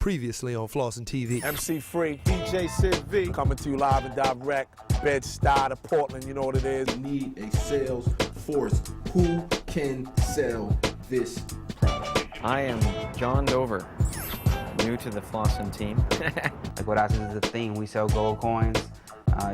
Previously on Flossin TV. MC Free, DJ Sid V, coming to you live and direct. Bed-Stuy to Portland, you know what it is. We need a sales force. Who can sell this product? I am John Dover, new to the Flossin team. Like what I said is the thing. We sell gold coins,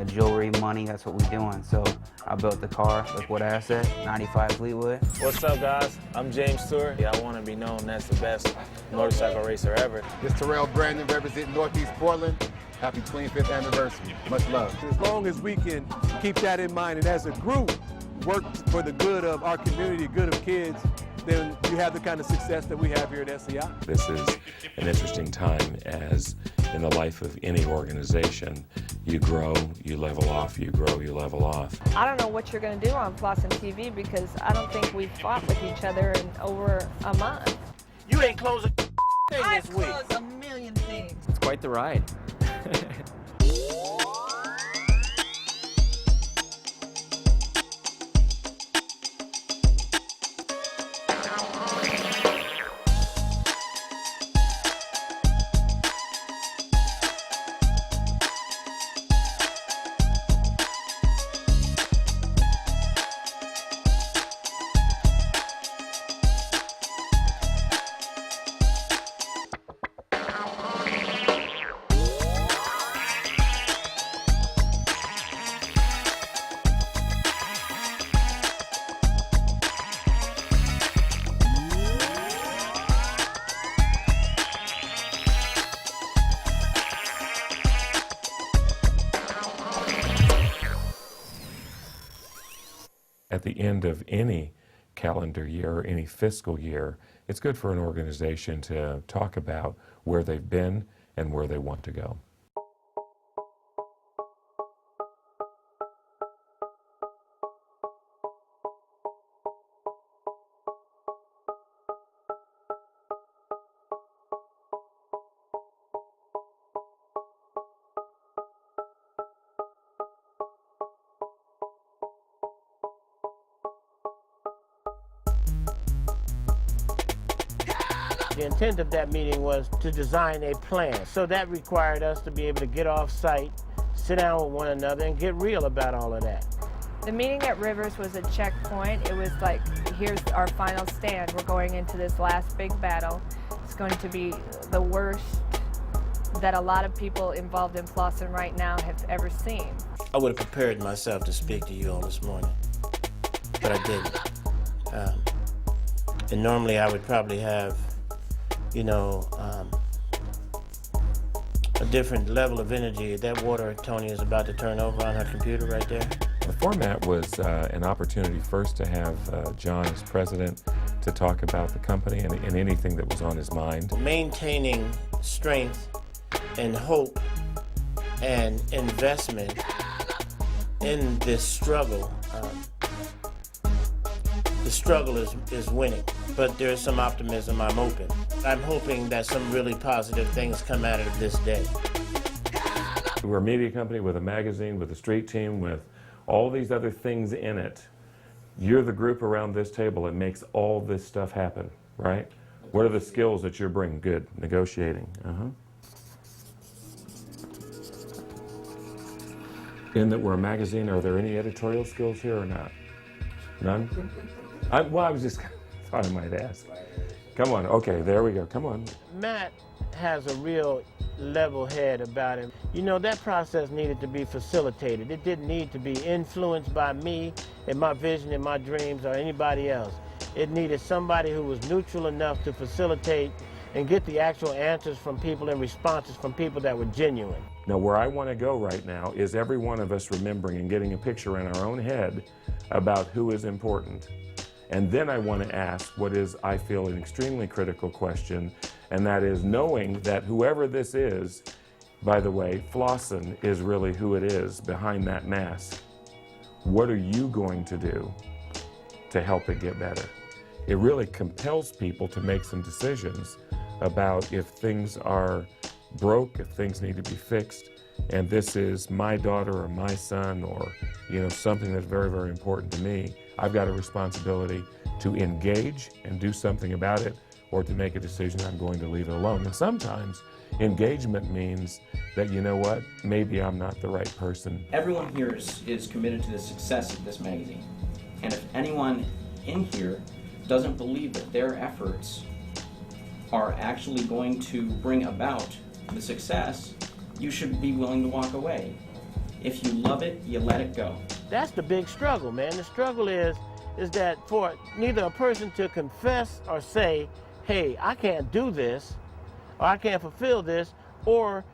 jewelry, money, that's what we're doing. So I built the car, like what I said, 95 Fleetwood. What's up, guys? I'm James Stewart. I want to be known as the best motorcycle racer ever. This is Terrell Brandon representing Northeast Portland. Happy 25th anniversary. Much love. As long as we can keep that in mind and as a group work for the good of our community, good of kids, then you have the kind of success that we have here at SCI. This is an interesting time, as in the life of any organization. You grow, you level off, you grow, you level off. I don't know what you're going to do on Flossin TV because I don't think we've fought with each other in over a month. You ain't closing thing I've this week. closed a million things. It's quite the ride. At the end of any calendar year or any fiscal year, it's good for an organization to talk about where they've been and where they want to go. The intent of that meeting was to design a plan. So that required us to be able to get off site, sit down with one another, and get real about all of that. The meeting at Rivers was a checkpoint. It was like, here's our final stand. We're going into this last big battle. It's going to be the worst that a lot of people involved in Flossin right now have ever seen. I would have prepared myself to speak to you all this morning, but I didn't. And normally I would probably have, you know, a different level of energy. That water Tony is about to turn over on her computer right there. The format was an opportunity first to have John as president to talk about the company and anything that was on his mind. Maintaining strength and hope and investment in this struggle. The struggle is winning, but there is some optimism. I'm open. I'm hoping that some really positive things come out of this day. We're a media company with a magazine, with a street team, with all these other things in it. You're the group around this table that makes all this stuff happen, right? What are the skills that you're bringing? Good. Negotiating. In that we're a magazine, are there any editorial skills here or not? None? I was just thought I might ask. Come on. Okay, there we go. Come on. Matt has a real level head about him. You know, that process needed to be facilitated. It didn't need to be influenced by me and my vision and my dreams or anybody else. It needed somebody who was neutral enough to facilitate and get the actual answers from people and responses from people that were genuine. Now, where I want to go right now is every one of us remembering and getting a picture in our own head about who is important. And then I want to ask what is, I feel, an extremely critical question, and that is knowing that whoever this is, by the way, Flossin is really who it is behind that mask. What are you going to do to help it get better? It really compels people to make some decisions about if things are broke, if things need to be fixed, and this is my daughter or my son or, you know, something that's very, very important to me. I've got a responsibility to engage and do something about it, or to make a decision I'm going to leave it alone. And sometimes engagement means that, you know what, maybe I'm not the right person. Everyone here is committed to the success of this magazine. And if anyone in here doesn't believe that their efforts are actually going to bring about the success, you should be willing to walk away. If you love it, you let it go. That's the big struggle, man. The struggle is that for neither a person to confess or say, hey, I can't do this, or I can't fulfill this, or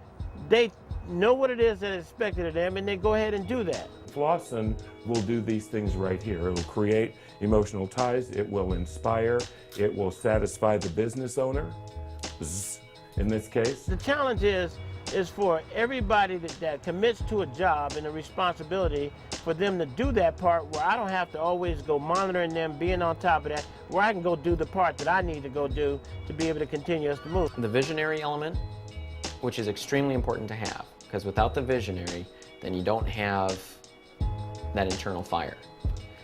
they know what it is that is expected of them and they go ahead and do that. Flossin will do these things right here. It will create emotional ties, it will inspire, it will satisfy the business owner, in this case. The challenge is for everybody that commits to a job and a responsibility for them to do that part where I don't have to always go monitoring them, being on top of that, where I can go do the part that I need to go do to be able to continue us to move. The visionary element, which is extremely important to have, because without the visionary, then you don't have that internal fire.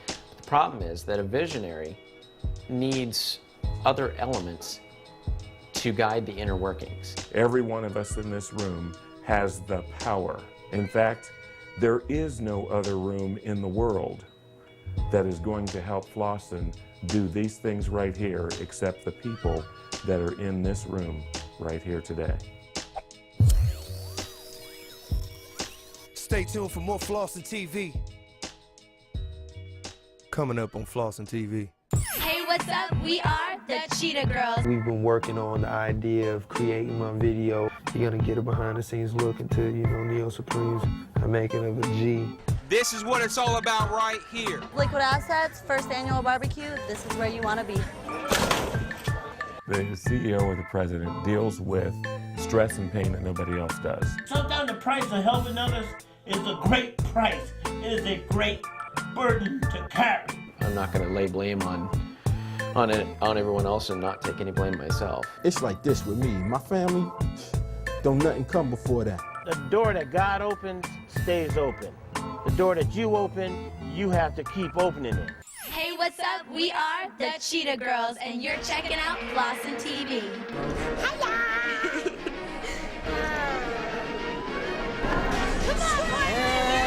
The problem is that a visionary needs other elements to guide the inner workings. Every one of us in this room has the power. In fact, there is no other room in the world that is going to help Flossin do these things right here except the people that are in this room right here today. Stay tuned for more Flossin TV. Coming up on Flossin TV. Hey, what's up? We are the Cheetah Girls. We've been working on the idea of creating my video. You're gonna get a behind the scenes look into, Neo Supreme's making of a G. This is what it's all about right here. Liquid Assets, first annual barbecue. This is where you want to be. The CEO or the president deals with stress and pain that nobody else does. Sometimes the price of helping others is a great price. It is a great burden to carry. I'm not going to lay blame on everyone else and not take any blame myself. It's like this with me. My family, don't nothing come before that. The door that God opens stays open. The door that you open, you have to keep opening it. Hey, what's up? We are the Cheetah Girls, and you're checking out Flossin TV. Hiya! Come on, partner!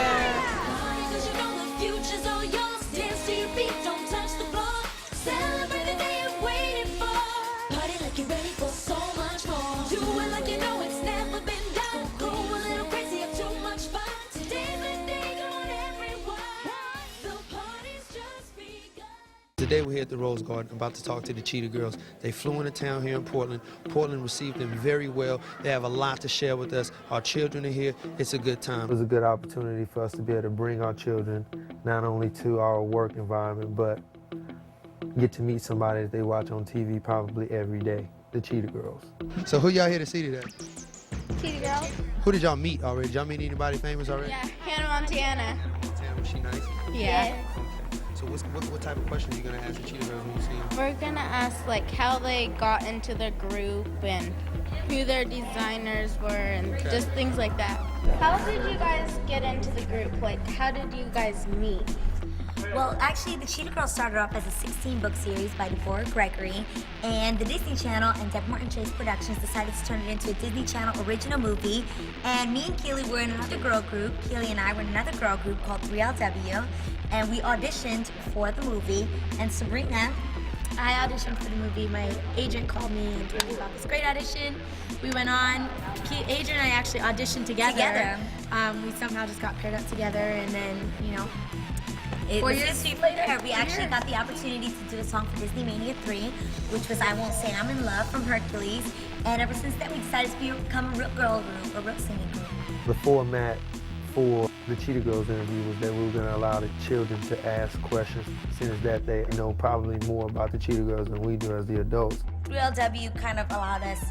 Because you know the future's all yours. Dance to your beat, don't touch the floor. Celebrate the day you're waiting for. Party like you're ready for so much more. Do it like you know it's never been done. Go a little crazy, have too much fun. Today's the day, come on everyone. The party's just begun. Today we're here at the Rose Garden, about to talk to the Cheetah Girls. They flew into town here in Portland. Portland received them very well. They have a lot to share with us. Our children are here. It's a good time. It was a good opportunity for us to be able to bring our children not only to our work environment, but get to meet somebody that they watch on TV probably every day, the Cheetah Girls. So who y'all here to see today? Cheetah Girls? Who did y'all meet already? Did y'all meet anybody famous already? Yeah, Hannah Montana. Montana, was she nice? Yeah. So what type of questions are you going to ask the Cheetah Girls when you see them? We're going to ask like how they got into the group and who their designers were and just things like that. How did you guys get into the group? Like how did you guys meet? Well, actually, the Cheetah Girls started off as a 16-book series by Deborah Gregory, and the Disney Channel and Deb Martin Chase Productions decided to turn it into a Disney Channel original movie. And me and Keely were in another girl group. Keely and I were in another girl group called 3LW, and we auditioned for the movie. And Sabrina, I auditioned for the movie. My agent called me and told me about this great audition. We went on. Adrian and I actually auditioned together. We somehow just got paired up together, and then, 4 years later, we actually got the opportunity to do a song for Disney Mania 3, which was I Won't Say I'm in Love from Hercules. And ever since then, we decided to become a real girl group, a real singing group. The format for the Cheetah Girls interview was that we were going to allow the children to ask questions, since that they know probably more about the Cheetah Girls than we do as the adults. 3LW kind of allowed us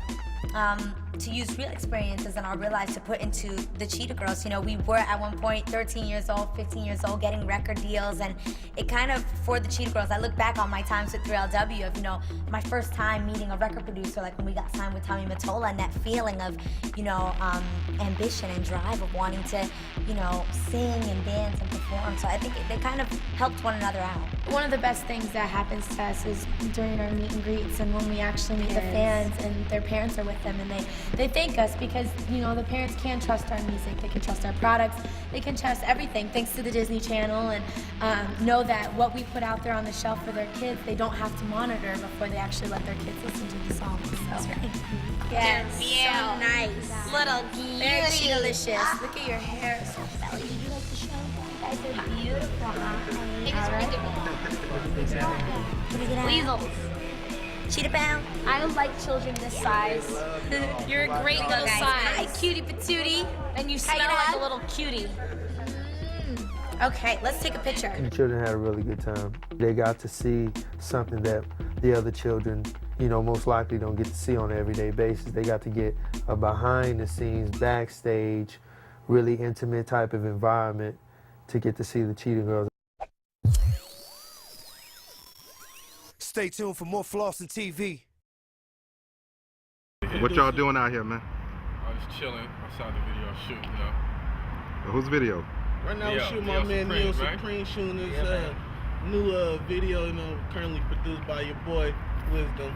to use real experiences in our real lives to put into the Cheetah Girls. We were at one point 13 years old, 15 years old, getting record deals, and it kind of, for the Cheetah Girls, I look back on my times with 3LW of, my first time meeting a record producer, like when we got signed with Tommy Mottola, and that feeling of, ambition and drive of wanting to, sing and dance and perform. So I think they kind of helped one another out. One of the best things that happens to us is during our meet and greets and when we actually meet the fans and their parents are with them and they thank us because, you know, the parents can trust our music, they can trust our products, they can trust everything thanks to the Disney Channel and know that what we put out there on the shelf for their kids, they don't have to monitor before they actually let their kids listen to the songs. So. That's right. Yes, so nice. Little cutie. Very delicious. Look at your hair. So belly. Did you like the show? You guys are beautiful. Weasels. Cheetah pound. I like children this size. You're a great little size. Hi, cutie patootie. And you smell like a little cutie. Okay, let's take a picture. The children had a really good time. They got to see something that the other children, you know, most likely don't get to see on an everyday basis. They got to get a behind the scenes, backstage, really intimate type of environment to get to see the Cheetah Girls. Stay tuned for more Flossin TV. What y'all doing out here, man? I'm just chilling outside the video shoot, you know. Whose video? Right now, we're shooting my man Neil Supreme shooting his new video, you know, currently produced by your boy Wisdom.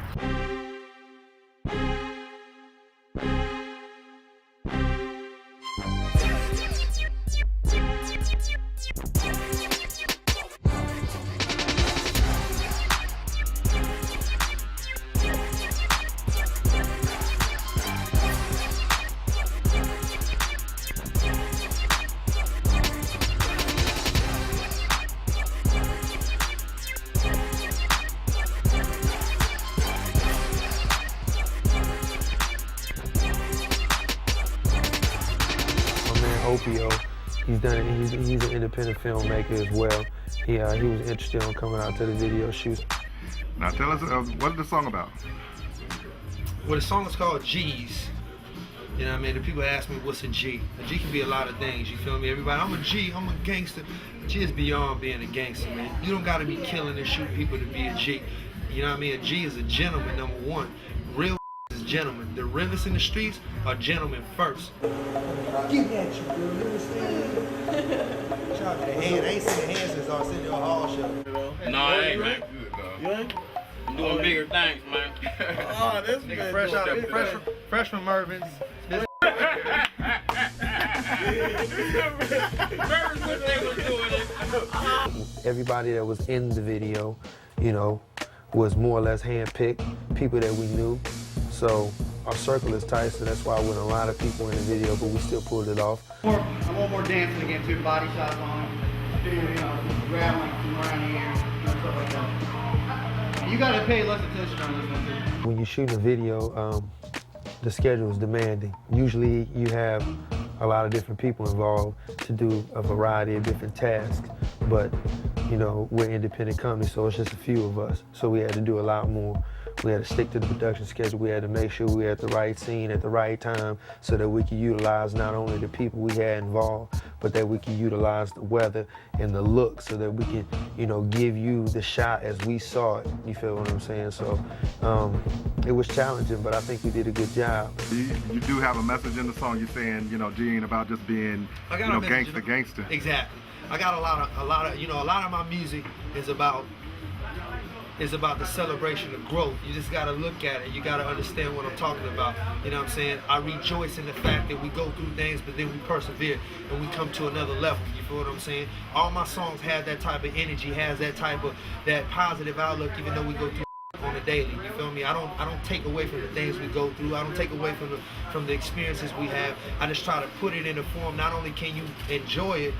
He's done it. He's an independent filmmaker as well. He was interested in coming out to the video shoot. Now tell us, what is the song about? Well, the song is called G's. You know what I mean? The people ask me, what's a G? A G can be a lot of things, you feel me? Everybody, I'm a G, I'm a gangster. A G is beyond being a gangster, man. You don't gotta be killing and shooting people to be a G. You know what I mean? A G is a gentleman, number one. Real is gentlemen. The realest in the streets are gentlemen first. Get at you, girl. You understand? Charge the hand. I ain't seen the hand since I was sitting in a hall show. No, I ain't, man. Good, dog. You ain't? I'm doing bigger things, man. Oh, this man. Fresh from Mervin's. Everybody that was in the video, you know, was more or less handpicked, people that we knew. So our circle is tight, so that's why I wasn't a lot of people in the video, but we still pulled it off. I want more dancing again too, body shots on, you know, grabbing from around here, stuff like that. You gotta pay less attention on this one too. When you're shooting a video, the schedule is demanding. Usually you have a lot of different people involved to do a variety of different tasks, but you know, we're an independent company, so it's just a few of us. So we had to do a lot more. We had to stick to the production schedule. We had to make sure we were at the right scene at the right time so that we could utilize not only the people we had involved, but that we could utilize the weather and the look so that we could, you know, give you the shot as we saw it. You feel what I'm saying? So it was challenging, but I think we did a good job. You do have a message in the song. You're saying, you know, G ain't about just being, you know, gangster. Exactly. I got a lot of my music is about the celebration of growth. You just gotta look at it. You gotta understand what I'm talking about. You know what I'm saying? I rejoice in the fact that we go through things, but then we persevere and we come to another level. You feel what I'm saying? All my songs have that type of energy, has that positive outlook, even though we go through on a daily. You feel me? I don't take away from the things we go through. I don't take away from the experiences we have. I just try to put it in a form. Not only can you enjoy it,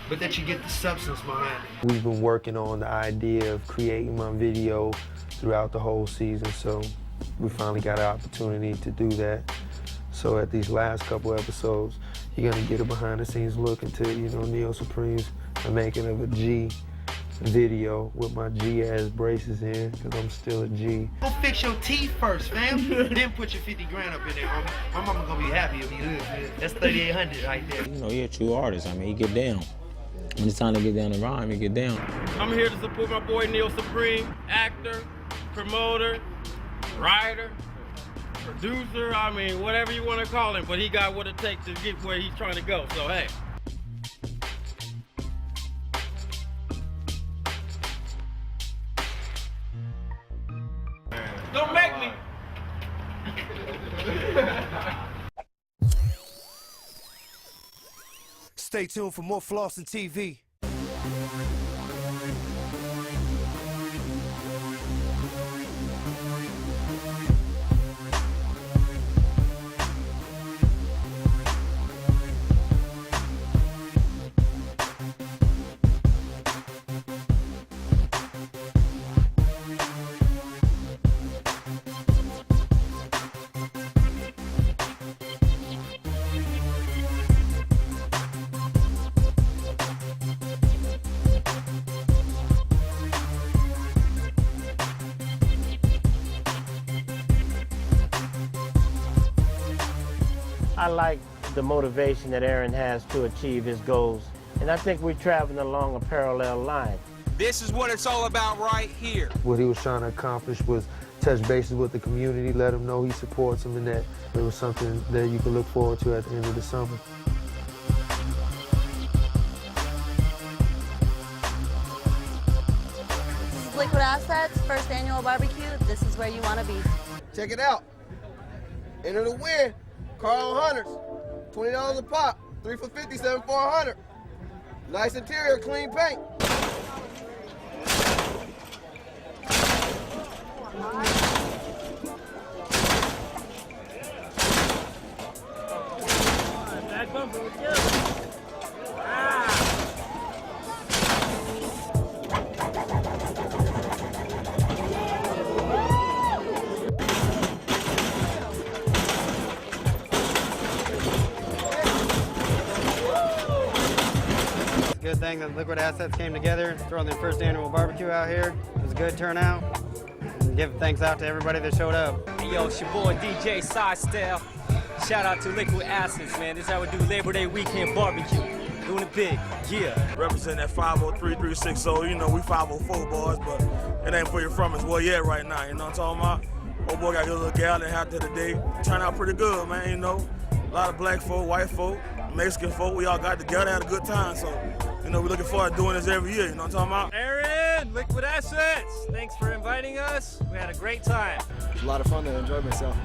but that you get the substance behind it. We've been working on the idea of creating my video throughout the whole season, so we finally got an opportunity to do that. So at these last couple episodes, you're gonna get a behind the scenes look into, you know, Neil Supreme's making of a G video with my G-ass braces in, because I'm still a G. Go fix your teeth first, fam. Then put your 50 grand up in there, homie. My mama gonna be happy with me. That's 3,800 right there. You know, you're a true artist. I mean, you get down. When it's time to get down the rhyme, you get down. I'm here to support my boy Neil Supreme, actor, promoter, writer, producer, I mean, whatever you want to call him, but he got what it takes to get where he's trying to go, so hey. Stay tuned for more Flossin TV. I like the motivation that Aaron has to achieve his goals, and I think we're traveling along a parallel line. This is what it's all about right here. What he was trying to accomplish was touch bases with the community, let them know he supports them, and that it was something that you can look forward to at the end of the summer. This is Liquid Assets, first annual barbecue. This is where you want to be. Check it out. Enter the win. Carl Hunters, $20 a pop, 3 for 50, 7 for 100. Nice interior, clean paint. Back bumper with you. Good thing that Liquid Assets came together, throwing their first annual barbecue out here. It was a good turnout. And give thanks out to everybody that showed up. Hey, yo, it's your boy DJ Sidestyle. Shout out to Liquid Assets, man. This is how we do Labor Day weekend barbecue. Doing it big, yeah. Represent that 503-360, you know, we 504 boys, but it ain't where you're from, it's where you at right now, you know what I'm talking about? Old boy got a good little gal out there today. Turned out pretty good, man, you know. A lot of black folk, white folk, Mexican folk, we all got together, had a good time, so, you know, we're looking forward to doing this every year, you know what I'm talking about? Aaron, Liquid Assets, thanks for inviting us. We had a great time. It was a lot of fun to enjoy myself.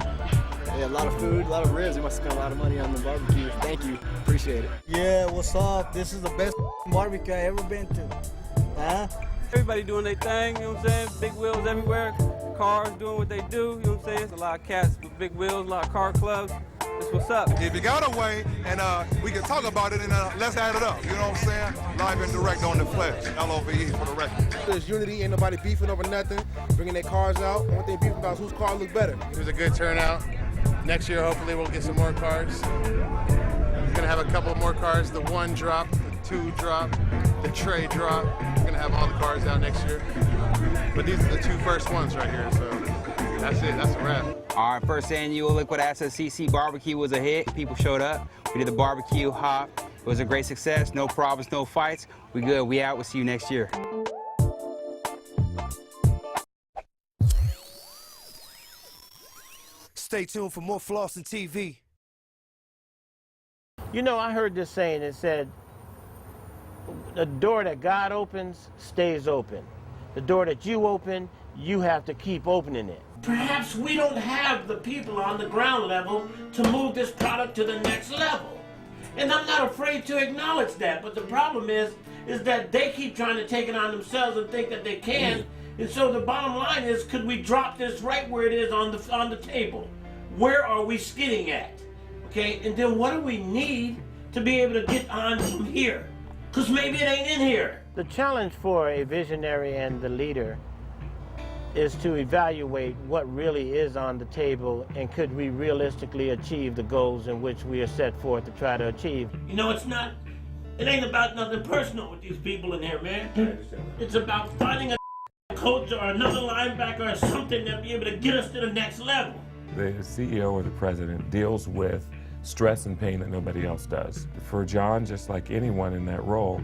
Yeah, a lot of food, a lot of ribs. We must have spent a lot of money on the barbecue. Thank you, appreciate it. Yeah, what's up? This is the best barbecue I ever been to. Huh? Everybody doing their thing, you know what I'm saying? Big wheels everywhere, cars doing what they do, you know what I'm saying? There's a lot of cats with big wheels, a lot of car clubs. That's what's up. If you got a way, and we can talk about it, and let's add it up. You know what I'm saying? Live and direct on the flesh. LOVE for the record. There's unity, ain't nobody beefing over nothing, bringing their cars out. One thing beefing about is whose car looks better. It was a good turnout. Next year, hopefully, we'll get some more cars. We're gonna have a couple more cars. The 1 drop, the 2 drop, the tray drop. We're gonna have all the cars out next year. But these are the 2 first ones right here, so that's it. That's a wrap. Our first annual Liquid Assets CC barbecue was a hit. People showed up. We did the barbecue hop. It was a great success. No problems, no fights. We good. We out. We'll see you next year. Stay tuned for more Flossin TV. You know, I heard this saying, it said, the door that God opens stays open. The door that you open, you have to keep opening it. Perhaps we don't have the people on the ground level to move this product to the next level. And I'm not afraid to acknowledge that, but the problem is that they keep trying to take it on themselves and think that they can. And so the bottom line is, could we drop this right where it is on the table? Where are we skidding at? Okay, and then what do we need to be able to get on from here? Because maybe it ain't in here. The challenge for a visionary and the leader is to evaluate what really is on the table and could we realistically achieve the goals in which we are set forth to try to achieve. You know, it ain't about nothing personal with these people in here, man. It's about finding a coach or another linebacker or something that'll be able to get us to the next level. The CEO or the president deals with stress and pain that nobody else does. For John, just like anyone in that role,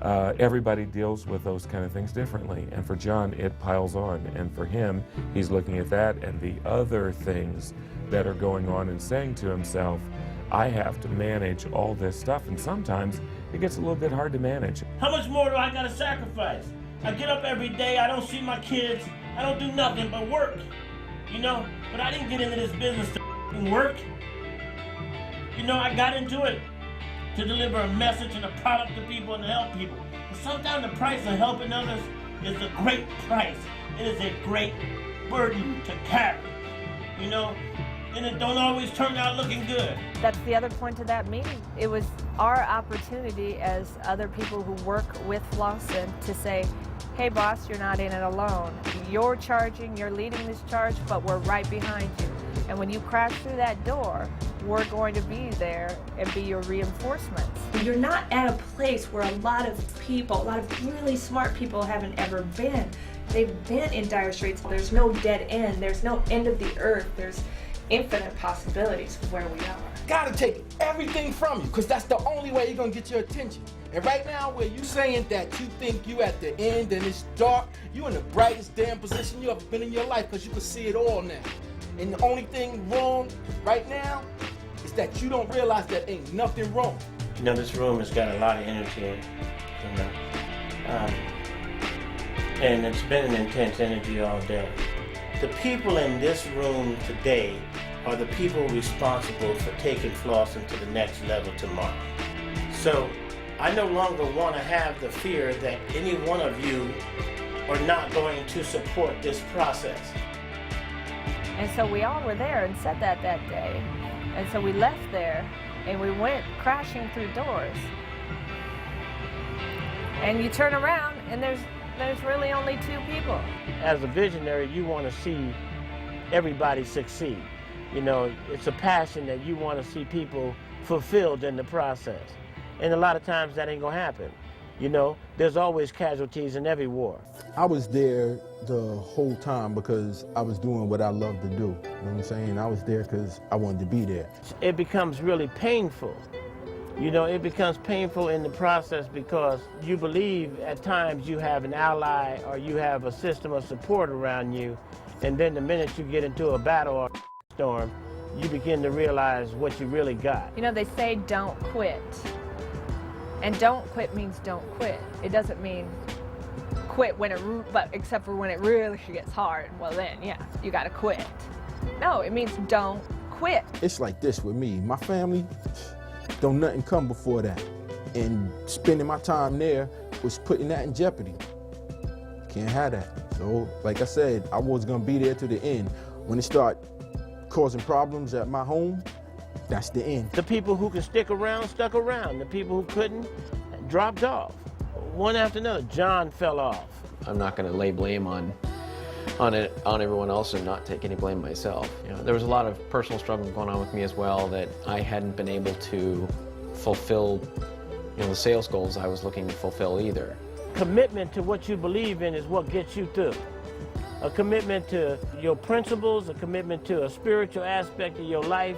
everybody deals with those kind of things differently. And for John, it piles on. And for him, he's looking at that and the other things that are going on and saying to himself, I have to manage all this stuff. And sometimes it gets a little bit hard to manage. How much more do I gotta sacrifice? I get up every day, I don't see my kids, I don't do nothing but work. You know, but I didn't get into this business to work. You know, I got into it to deliver a message and a product to people and to help people. But sometimes the price of helping others is a great price. It is a great burden to carry, you know, and it don't always turn out looking good. That's the other point of that meeting. It was our opportunity as other people who work with Flossin to say, hey boss, you're not in it alone. You're charging, you're leading this charge, but we're right behind you. And when you crash through that door, we're going to be there and be your reinforcements. You're not at a place where a lot of people, a lot of really smart people haven't ever been. They've been in dire straits. There's no dead end. There's no end of the earth. There's infinite possibilities of where we are. Gotta take everything from you, because that's the only way you're gonna get your attention. And right now, where you saying that you think you at the end and it's dark, you in the brightest damn position you ever been in your life, because you can see it all now. And the only thing wrong right now is that you don't realize that ain't nothing wrong. You know, this room has got a lot of energy in it, you know. And it's been an intense energy all day. The people in this room today are the people responsible for taking Flossin to the next level tomorrow. So I no longer want to have the fear that any one of you are not going to support this process. And so we all were there and said that day. And so we left there and we went crashing through doors. And you turn around and there's really only two people. As a visionary, you want to see everybody succeed. You know, it's a passion that you want to see people fulfilled in the process. And a lot of times that ain't gonna happen. You know, there's always casualties in every war. I was there the whole time because I was doing what I love to do. You know what I'm saying? I was there because I wanted to be there. It becomes really painful. You know, it becomes painful in the process because you believe at times you have an ally or you have a system of support around you, and then the minute you get into a battle or a storm, you begin to realize what you really got. You know, they say don't quit. And don't quit means don't quit. It doesn't mean quit when except for when it really gets hard. Well then, yeah, you gotta quit. No, it means don't quit. It's like this with me. My family, don't nothing come before that. And spending my time there was putting that in jeopardy. Can't have that. So, like I said, I was gonna be there to the end. When it start causing problems at my home, that's the end. The people who could stick around, stuck around. The people who couldn't, dropped off. One after another. John fell off. I'm not going to lay blame on everyone else and not take any blame myself. You know, there was a lot of personal struggle going on with me as well that I hadn't been able to fulfill, you know, the sales goals I was looking to fulfill either. Commitment to what you believe in is what gets you through. A commitment to your principles, a commitment to a spiritual aspect of your life,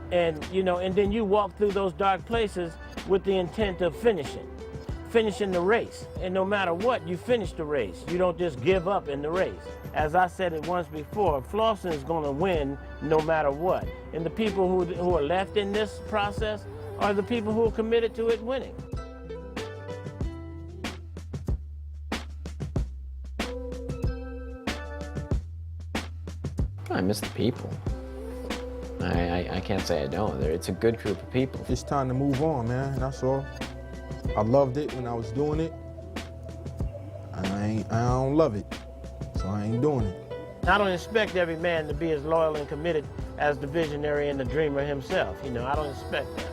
and you know, and then you walk through those dark places with the intent of finishing the race. And no matter what, you finish the race. You don't just give up in the race. As I said it once before, Flossin is going to win no matter what. And the people who are left in this process are the people who are committed to it winning. I miss the people. I can't say I don't. It's a good group of people. It's time to move on, man. That's all. I loved it when I was doing it. I don't love it, so I ain't doing it. I don't expect every man to be as loyal and committed as the visionary and the dreamer himself. You know, I don't expect that.